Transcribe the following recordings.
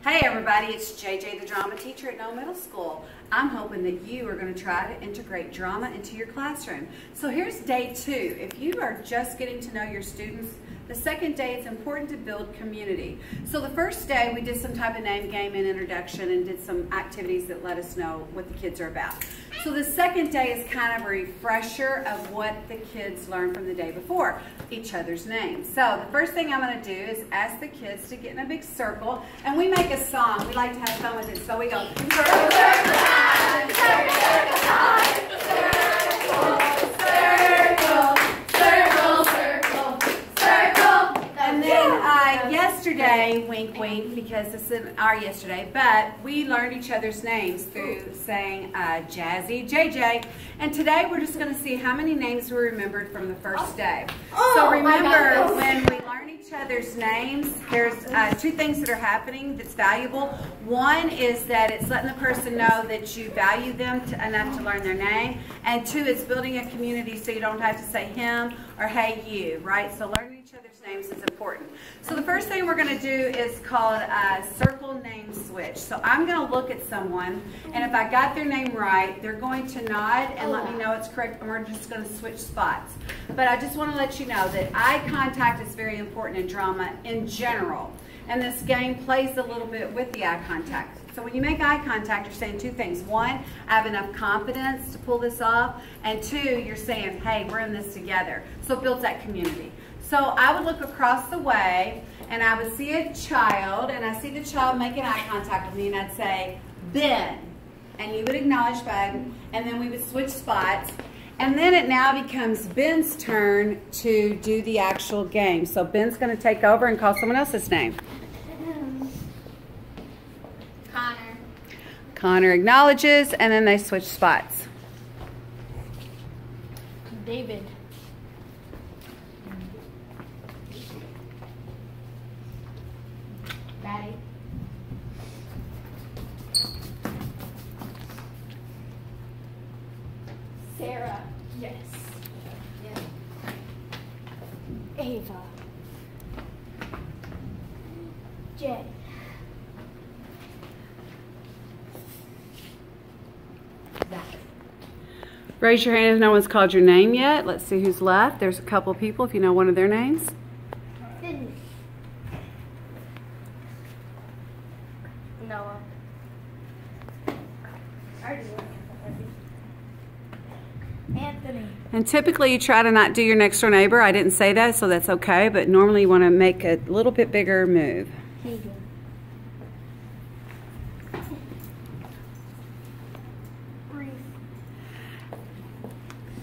Hey everybody, it's JJ, the drama teacher at No Middle School. I'm hoping that you are going to try to integrate drama into your classroom. So here's day 2. If you are just getting to know your students, the second day it's important to build community. So the first day we did some type of name, game, and introduction and did some activities that let us know what the kids are about. So the second day is kind of a refresher of what the kids learned from the day before, each other's names. So the first thing I'm going to do is ask the kids to get in a big circle, and we make a song. We like to have fun with it, so we go circle, circle, time, circle, circle, time, circle, circle, circle. And then yesterday, wink, wink, because this isn't our yesterday, but we learned each other's names through saying Jazzy, JJ. And today we're just going to see how many names we remembered from the first day. So remember, when we learn each other's names, there's 2 things that are happening that's valuable. One is that it's letting the person know that you value them enough to learn their name. And 2, it's building a community so you don't have to say him or hey you, right? So learning each other's names is important. So the first thing we're going to do is called circle name switch. So I'm going to look at someone, and if I got their name right, they're going to nod and let me know it's correct, and we're just going to switch spots. But I just want to let you know that eye contact is very important in drama in general, and this game plays a little bit with the eye contact. So when you make eye contact, you're saying 2 things. 1, I have enough confidence to pull this off, and 2, you're saying, hey, we're in this together. So it builds that community. So I would look across the way, and I would see a child, and I see the child making eye contact with me, and I'd say, Ben. And you would acknowledge Ben, and then we would switch spots. And then it now becomes Ben's turn to do the actual game. So Ben's going to take over and call someone else's name. Connor. Connor acknowledges, and then they switch spots. David. Daddy. Sarah. Yes. Yeah. Ava. Jen. Zach. Raise your hand if no one's called your name yet. Let's see who's left. There's a couple of people if you know one of their names. Sydney. Noah. Anthony. And typically you try to not do your next door neighbor. I didn't say that, so that's okay, but normally you want to make a little bit bigger move. Keegan. Reese.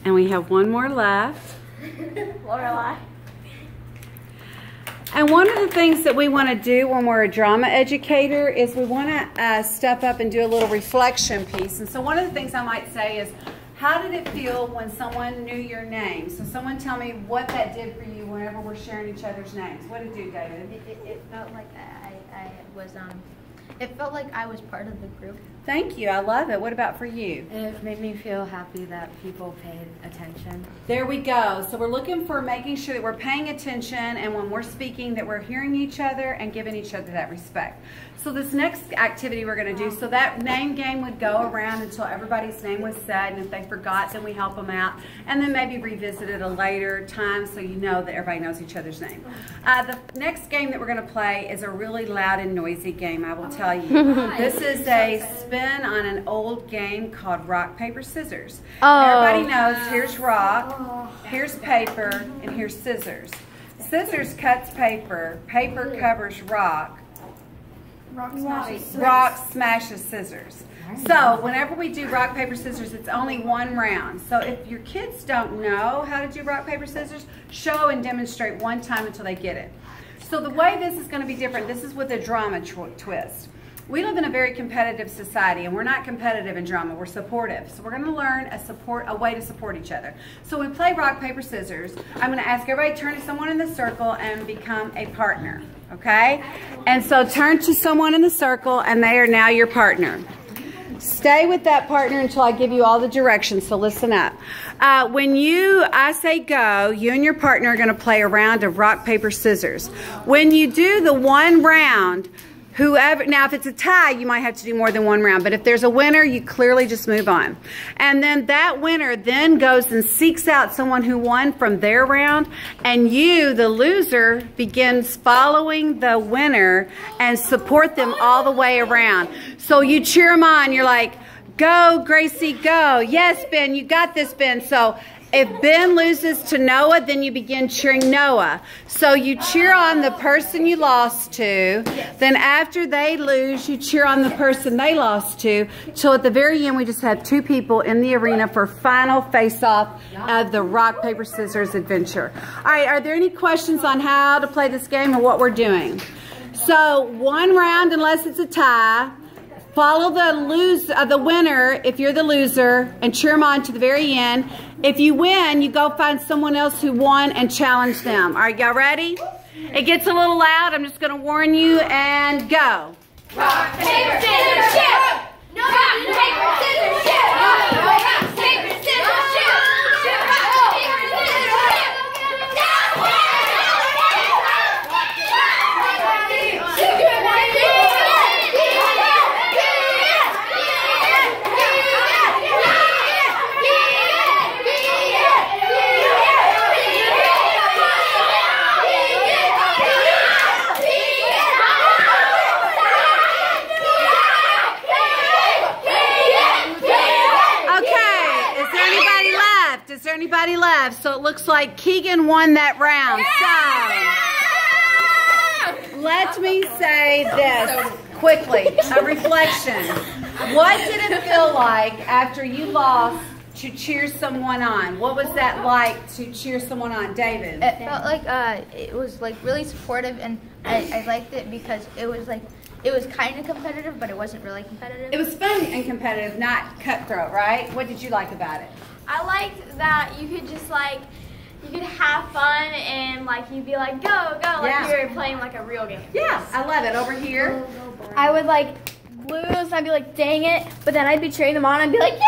And we have one more left. Lorelai. And one of the things that we want to do when we're a drama educator is we want to step up and do a little reflection piece. And so one of the things I might say is, how did it feel when someone knew your name? So someone tell me what that did for you whenever we're sharing each other's names. What did it do, David? It felt like I was it felt like I was part of the group. Thank you. I love it. What about for you? It made me feel happy that people paid attention. There we go. So we're looking for making sure that we're paying attention, and when we're speaking that we're hearing each other and giving each other that respect. So this next activity we're going to do, so that name game would go around until everybody's name was said, and if they forgot, then we help them out, and then maybe revisit it a later time so you know that everybody knows each other's name. The next game that we're going to play is a really loud and noisy game, I will tell you. This is a spin on an old game called rock, paper, scissors. Everybody knows here's rock, here's paper, and here's scissors. Scissors cuts paper, paper covers rock, rock smashes scissors. So whenever we do rock, paper, scissors, it's only 1 round. So if your kids don't know how to do rock, paper, scissors, show and demonstrate 1 time until they get it. So the way this is going to be different, this is with a drama twist. We live in a very competitive society, and we're not competitive in drama, we're supportive. So we're going to learn a way to support each other. So when we play rock, paper, scissors, I'm going to ask everybody to turn to someone in the circle and become a partner, okay? And so turn to someone in the circle, and they are now your partner. Stay with that partner until I give you all the directions, so listen up. When I say go, you and your partner are going to play a round of rock, paper, scissors. When you do the 1 round, Whoever, now if it's a tie, you might have to do more than one round, but if there's a winner, you clearly just move on. And then that winner then goes and seeks out someone who won from their round, and you, the loser, begins following the winner and support them all the way around. So you cheer them on, you're like, go Gracie, go. Yes, Ben, you got this, Ben. So if Ben loses to Noah, then you begin cheering Noah. So you cheer on the person you lost to. Then after they lose, you cheer on the person they lost to. Till at the very end, we just have 2 people in the arena for final face-off of the rock, paper, scissors adventure. All right, are there any questions on how to play this game or what we're doing? So 1 round, unless it's a tie. Follow the winner if you're the loser and cheer them on to the very end. If you win, you go find someone else who won and challenge them. All right, y'all ready? It gets a little loud. I'm just going to warn you and go. Rock, paper, scissors, shoot! No, rock, paper, scissors, shoot! Rock, paper, scissors, shoot! Rock, paper, scissors, shoot! Is there anybody left? So it looks like Keegan won that round. So let me say this quickly, a reflection. What did it feel like after you lost to cheer someone on? What was that like to cheer someone on, David? It felt like it was like really supportive, and I liked it because it was like it was kind of competitive, but it wasn't really competitive. It was fun and competitive, not cutthroat, right? What did you like about it? I liked that you could just like, you could have fun and like you'd be like, go, go, like you were playing like a real game. Yeah, I love it. Over here. I would like lose and I'd be like, dang it, but then I'd be cheering them on and I'd be like, yeah!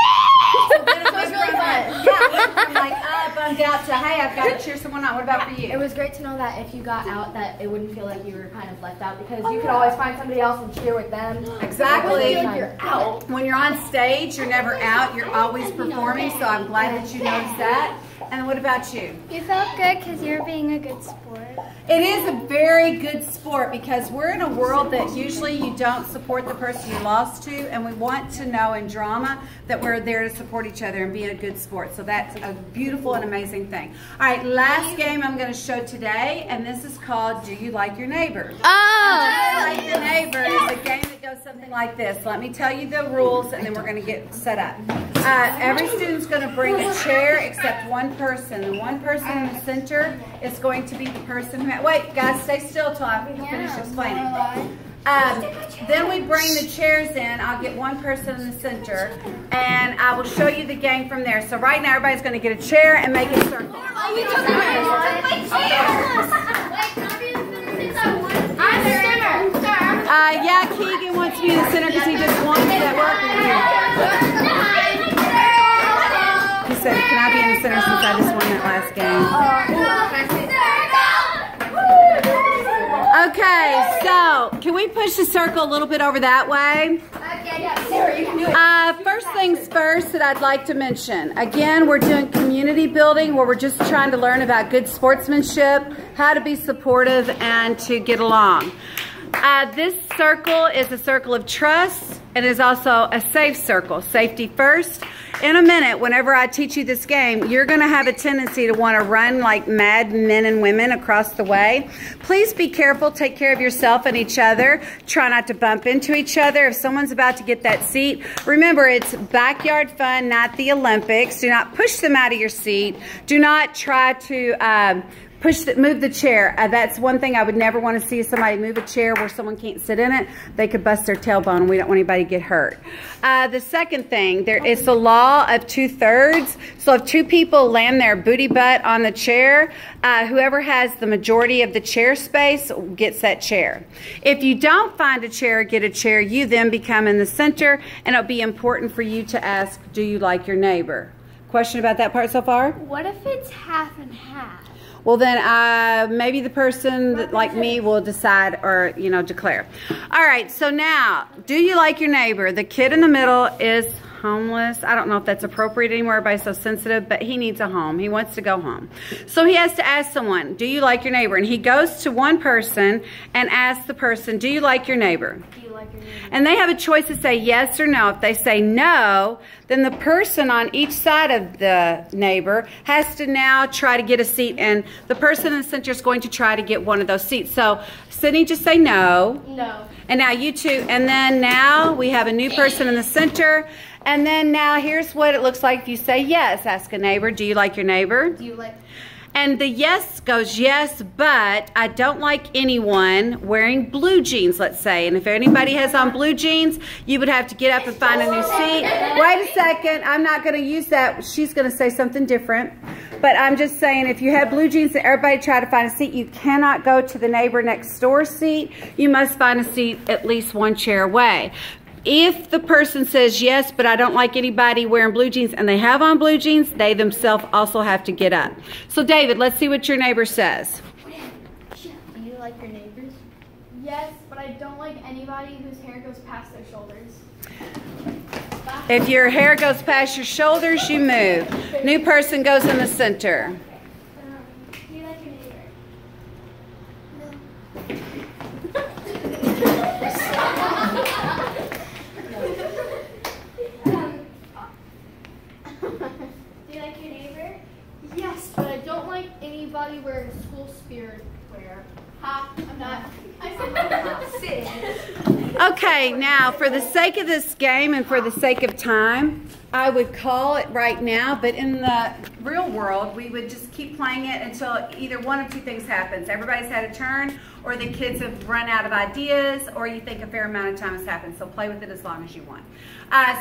So then it was really fun. Yeah, from like bummed out to, hey, I've got to cheer someone on. What about for you? It was great to know that if you got out, that it wouldn't feel like you were kind of left out, because you could always find somebody else and cheer with them. Exactly. Feel like you're out. When you're on stage, you're never out. You're always performing, so I'm glad that you noticed that. And what about you? You felt good because you're being a good sport. It is a very good sport because we're in a world that usually you don't support the person you lost to, and we want to know in drama that we're there to support each other and be a good sport. So that's a beautiful and amazing thing. All right, last game I'm going to show today, and this is called Do You Like Your Neighbor? Oh! Do You Like Your Neighbor is a game that goes something like this. Let me tell you the rules, and then we're going to get set up. Every student's going to bring a chair except one person. The one person in the center is going to be the person who... Wait, guys, stay still till I finish explaining. Then we bring the chairs in. I'll get one person in the center, and I will show you the game from there. So right now, everybody's going to get a chair and make a circle. Oh, you took my Yeah, Keegan wants to be in the center because he just wants that work. He said, can I be in the center since I just won that last game? Okay, so can we push the circle a little bit over that way? First things first that I'd like to mention. Again, we're doing community building where we're just trying to learn about good sportsmanship, how to be supportive, and to get along. This circle is a circle of trust. It is also a safe circle. Safety first. In a minute, whenever I teach you this game, you're going to have a tendency to want to run like mad men and women across the way. Please be careful. Take care of yourself and each other. Try not to bump into each other. If someone's about to get that seat, remember it's backyard fun, not the Olympics. Do not push them out of your seat. Do not try to... move the chair. That's one thing I would never want to see, somebody move a chair where someone can't sit in it. They could bust their tailbone, and we don't want anybody to get hurt. The second thing, there is the law of 2/3. So if two people land their booty butt on the chair, whoever has the majority of the chair space gets that chair. If you don't find a chair or get a chair, you then become in the center, and it'll be important for you to ask, do you like your neighbor? Question about that part so far? What if it's half and half? well then maybe the person that, like me, will decide or, you know, declare. All right, so now, do you like your neighbor? The kid in the middle is homeless. I don't know if that's appropriate anymore. Everybody's so sensitive, but he needs a home. He wants to go home. So he has to ask someone, do you like your neighbor? And he goes to one person and asks the person, do you like your neighbor? Do you like your neighbor? And they have a choice to say yes or no. If they say no, then the person on each side of the neighbor has to now try to get a seat, and the person in the center is going to try to get one of those seats. So Sydney, just say no. No. And now you two, and then now we have a new person in the center. And then now here's what it looks like if you say yes. Ask a neighbor, do you like your neighbor? Do you like? And the yes goes yes, but I don't like anyone wearing blue jeans, let's say. And if anybody has on blue jeans, you would have to get up and find a new seat. Wait a second, I'm not gonna use that. She's gonna say something different. But I'm just saying, if you have blue jeans and everybody try to find a seat, you cannot go to the neighbor next door seat. You must find a seat at least one chair away. If the person says yes, but I don't like anybody wearing blue jeans, and they have on blue jeans, they themselves also have to get up. So David, let's see what your neighbor says. Do you like your neighbors? Yes, but I don't like anybody whose hair goes past their shoulders. If your hair goes past your shoulders, you move. New person goes in the center. Do you like your neighbor? Do you like your neighbor? Yes, but I don't like anybody wearing school spirit wear. Ha, I'm not. I said sit. Okay, now for the sake of this game and for the sake of time, I would call it right now, but in the real world, we would just keep playing it until either one of two things happens. Everybody's had a turn, or the kids have run out of ideas, or you think a fair amount of time has happened. So play with it as long as you want.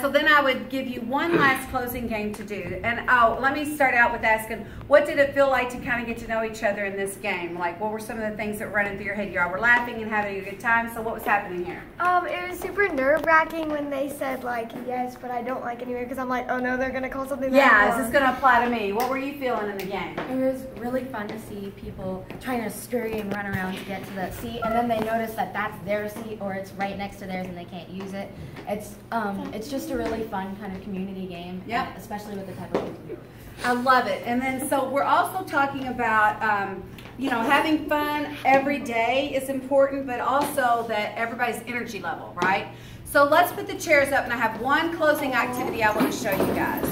So then I would give you one last closing game to do. And oh, let me start out with asking, what did it feel like to kind of get to know each other in this game? Like, what were some of the things that were running through your head? You all were laughing and having a good time, so what was happening here? It was super nerve-wracking when they said, like, yes, but I don't like anyway, because I'm like, oh no, they're going to call something Yeah, is this going to apply to me? What were you feeling in the game? It was really fun to see people trying to scurry and run around to get to that seat, and then they notice that that's their seat or it's right next to theirs and they can't use it. It's just a really fun kind of community game, Yep. especially with the type of people. I love it. And then so we're also talking about, you know, having fun every day is important, but also that everybody's energy level, right? So let's put the chairs up, and I have one closing activity I want to show you guys.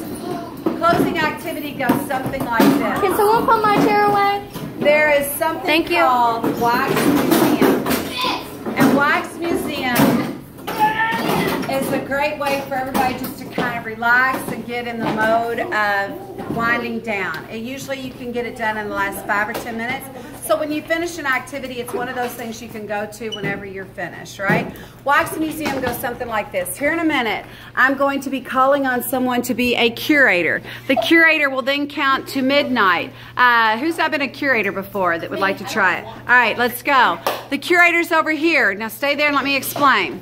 Closing activity goes something like this. Can someone put my chair away? There is something called Wax Museum. And Wax Museum is a great way for everybody just to kind of relax and get in the mode of winding down. And usually you can get it done in the last 5 or 10 minutes. So when you finish an activity, it's one of those things you can go to whenever you're finished, right? Wax Museum goes something like this. Here in a minute, I'm going to be calling on someone to be a curator. The curator will then count to midnight. Who's not been a curator before that would like to try it? All right, let's go. The curator's over here. Now stay there and let me explain.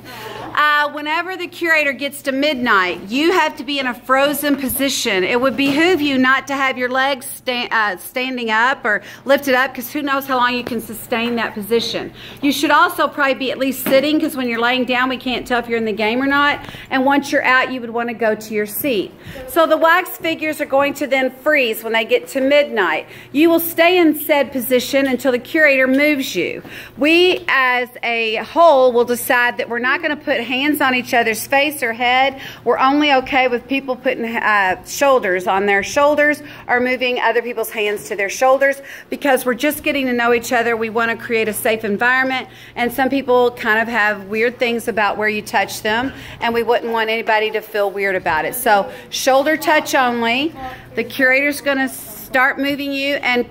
Whenever the curator gets to midnight, you have to be in a frozen position. It would behoove you not to have your legs standing up or lifted up, because who knows how long you can sustain that position. You should also probably be at least sitting, because when you're laying down, we can't tell if you're in the game or not. And once you're out, you would want to go to your seat. So the wax figures are going to then freeze when they get to midnight. You will stay in said position until the curator moves you. We, as a whole, will decide that we're not going to put hands on each other's face or head. We're only okay with people putting shoulders on their shoulders or moving other people's hands to their shoulders, because we're just getting to know each other. We want to create a safe environment, and some people kind of have weird things about where you touch them, and we wouldn't want anybody to feel weird about it. So shoulder touch only. The curator's going to start moving you and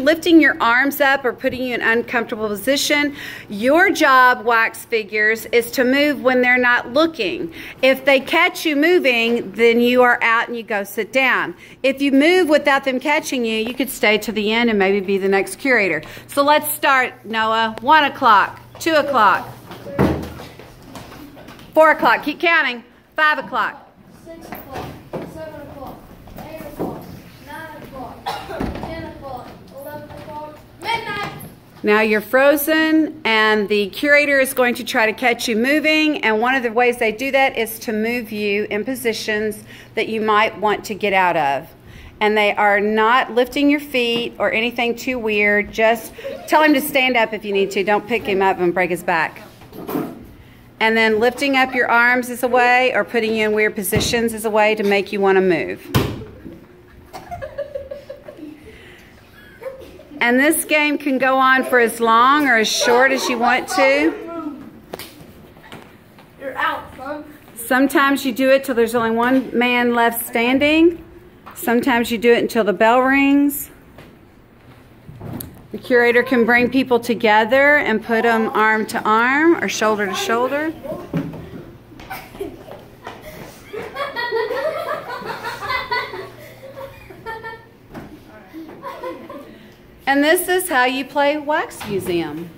lifting your arms up or putting you in an uncomfortable position. Your job, wax figures, is to move when they're not looking. If they catch you moving, then you are out and you go sit down. If you move without them catching you, you could stay to the end and maybe be the next curator. So let's start, Noah. 1 o'clock, 2 o'clock, 4 o'clock, keep counting, 5 o'clock. 6 o'clock, 7 o'clock, 8 o'clock, 9 o'clock, 10 o'clock, 11 o'clock, Now you're frozen, and the curator is going to try to catch you moving, and one of the ways they do that is to move you in positions that you might want to get out of. And they are not lifting your feet or anything too weird. Just tell him to stand up if you need to. Don't pick him up and break his back. And then lifting up your arms is a way, or putting you in weird positions is a way to make you want to move. And this game can go on for as long or as short as you want to. You're out, son. Sometimes you do it till there's only one man left standing. Sometimes you do it until the bell rings. The curator can bring people together and put them arm to arm or shoulder to shoulder. And this is how you play Wax Museum.